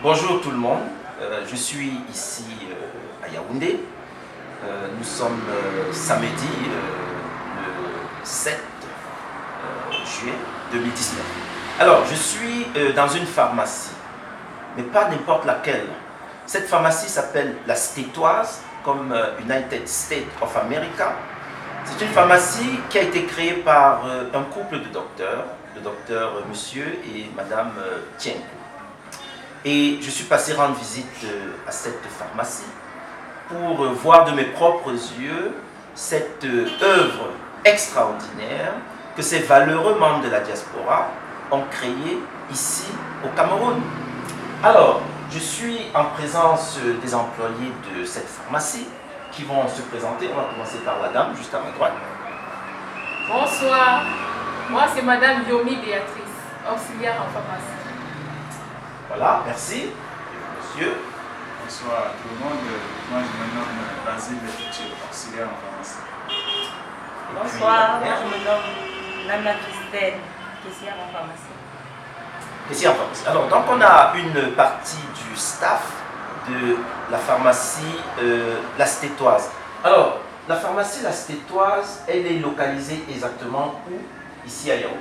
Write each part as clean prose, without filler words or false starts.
Bonjour tout le monde, je suis ici à Yaoundé. Nous sommes samedi le 7 juillet 2019. Alors, je suis dans une pharmacie, mais pas n'importe laquelle. Cette pharmacie s'appelle la Stétoise, comme United States of America. C'est une pharmacie qui a été créée par un couple de docteurs, le docteur monsieur et madame Tien. Et je suis passé rendre visite à cette pharmacie pour voir de mes propres yeux cette œuvre extraordinaire que ces valeureux membres de la diaspora ont créée ici au Cameroun. Alors, je suis en présence des employés de cette pharmacie qui vont se présenter. On va commencer par la dame, juste à ma droite. Bonsoir, moi c'est Madame Yomi Béatrice, auxiliaire en pharmacie. Voilà, merci. Monsieur. Bonsoir à tout le monde. Moi, je me nomme Basile Futur, auxiliaire en pharmacie. Bonsoir, moi je me nomme Nana Christelle, caissière en pharmacie. Caissière en pharmacie. Alors, donc on a une partie du staff de la pharmacie La Stétoise. Alors, la pharmacie La Stétoise, elle est localisée exactement où? Ici à Yaoundé.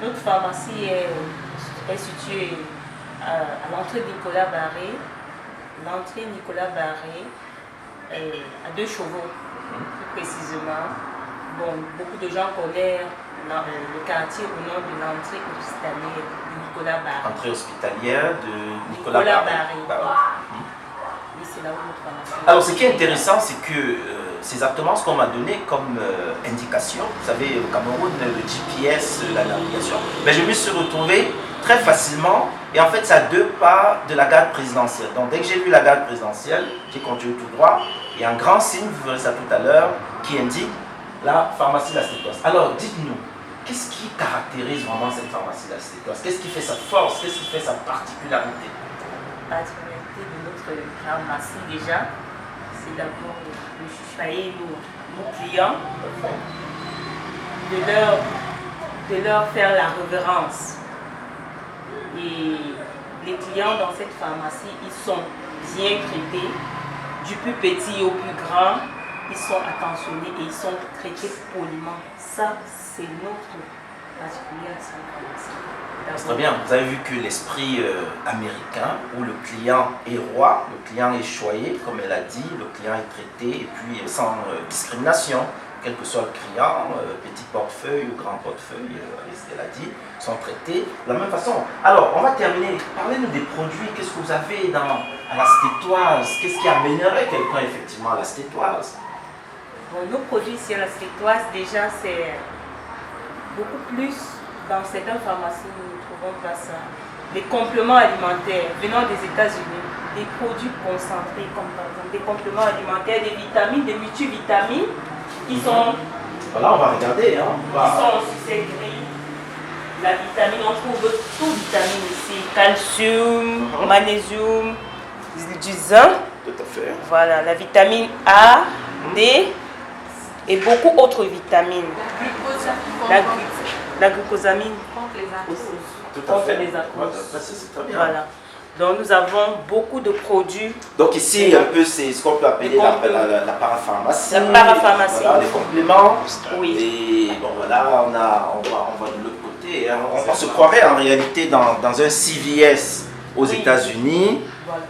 Notre pharmacie est située à l'entrée Nicolas Barré. L'entrée Nicolas Barré à 2 chevaux, plus précisément. Bon, beaucoup de gens connaissent le quartier au nom de l'entrée hospitalière de Nicolas Barré. Entrée hospitalière de Nicolas Barré. Oui, c'est là où notre pharmacie. Alors, ce qui est intéressant, c'est que c'est exactement ce qu'on m'a donné comme indication. Vous savez, au Cameroun, le GPS, la navigation. Mais je me suis retrouvé très facilement, et en fait, c'est à 2 pas de la garde présidentielle. Donc, dès que j'ai vu la garde présidentielle, j'ai continué tout droit. Il y a un grand signe, vous verrez ça tout à l'heure, qui indique la pharmacie La Stétoise. Alors, dites-nous, qu'est-ce qui caractérise vraiment cette pharmacie La Stétoise? Qu'est-ce qui fait sa force? Qu'est-ce qui fait sa particularité? La particularité de notre pharmacie, déjà, c'est d'abord de chuchoyer nos clients, de leur faire la révérence. Et les clients dans cette pharmacie, ils sont bien traités, du plus petit au plus grand, ils sont attentionnés et ils sont traités poliment. Ça, c'est notre particulier à cette pharmacie. Très bien, vous avez vu que l'esprit américain, où le client est roi, le client est choyé, comme elle a dit, le client est traité, et puis sans discrimination, quel que soit le client, petit portefeuille ou grand portefeuille, elle a dit, sont traités de la même façon. Alors, on va terminer. Parlez-nous des produits. Qu'est-ce que vous avez à la Stétoise? Qu'est-ce qui amènerait quelqu'un effectivement à la Stétoise? Bon, nos produits ici à la Stétoise, déjà, c'est beaucoup plus dans certaines pharmacies, nous ne trouvons pas ça. Les compléments alimentaires venant des États-Unis, des produits concentrés, comme par exemple des compléments alimentaires, des vitamines, des multivitamines, qui sont. Voilà, on va regarder. Hein. Qui sont aussi ces grilles. La vitamine, on trouve tout vitamine ici, calcium, magnésium, du zinc. Tout à fait. Voilà, la vitamine A, D et beaucoup d'autres vitamines. La glucosamine Contre les arthroses. Tout à fait. Les arthroses. Voilà, c'est très bien. Voilà. Donc nous avons beaucoup de produits. Donc ici, un peu, c'est ce qu'on peut appeler la parapharmacie. La parapharmacie. Voilà, les compléments. Oui. Et bon, voilà, on va de l'autre côté. Hein. On se croirait en réalité dans un CVS aux Oui. États-Unis. Voilà.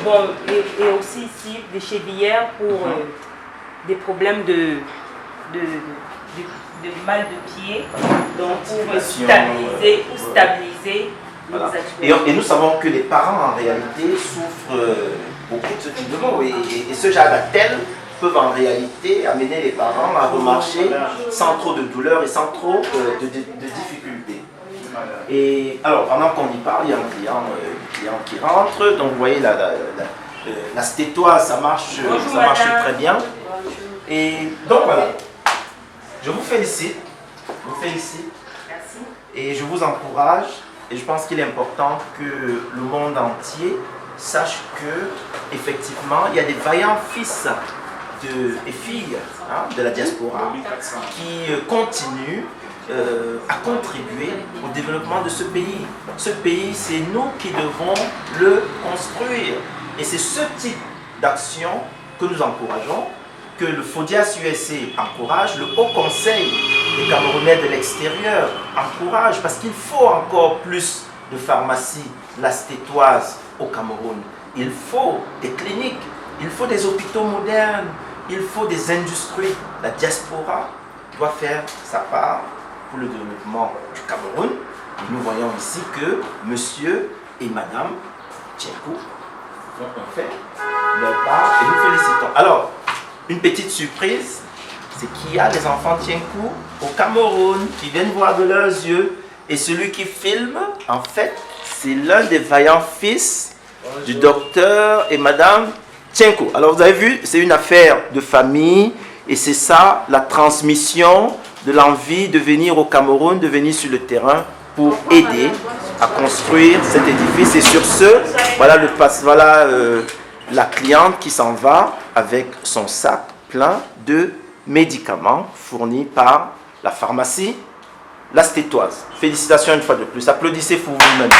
Bon, et aussi ici des chevillères pour des problèmes de mal de pied. Donc pour stabiliser ou stabiliser. Voilà. Et nous savons que les parents en réalité souffrent beaucoup de ce type de maux et ce genre d'attelles peuvent en réalité amener les parents à remarcher sans trop de douleur et sans trop de difficultés. Et alors pendant qu'on y parle, il y a un client qui rentre, donc vous voyez la Stétoise, ça marche très bien. Et donc voilà, je vous félicite, Merci. et je vous encourage. Et je pense qu'il est important que le monde entier sache que, effectivement, il y a des vaillants fils et filles de la diaspora qui continuent à contribuer au développement de ce pays. Ce pays, c'est nous qui devons le construire. Et c'est ce type d'action que nous encourageons, que le FODIAS USA encourage, le Haut Conseil des Camerounais de l'extérieur encourage, parce qu'il faut encore plus de pharmacies lastétoises au Cameroun. Il faut des cliniques, il faut des hôpitaux modernes, il faut des industries. La diaspora doit faire sa part pour le développement du Cameroun. Et nous voyons ici que monsieur et madame Tchenkou ont fait leur part et nous félicitons. Alors, une petite surprise, c'est qu'il y a des enfants Tchenkou au Cameroun qui viennent voir de leurs yeux. Et celui qui filme, en fait, c'est l'un des vaillants fils du docteur et madame Tchenkou. Alors vous avez vu, c'est une affaire de famille et c'est ça la transmission de l'envie de venir au Cameroun, de venir sur le terrain pour aider à construire cet édifice. Et sur ce, voilà, la cliente qui s'en va avec son sac plein de médicaments fournis par la pharmacie lastétoise. Félicitations une fois de plus. Applaudissez pour vous-même.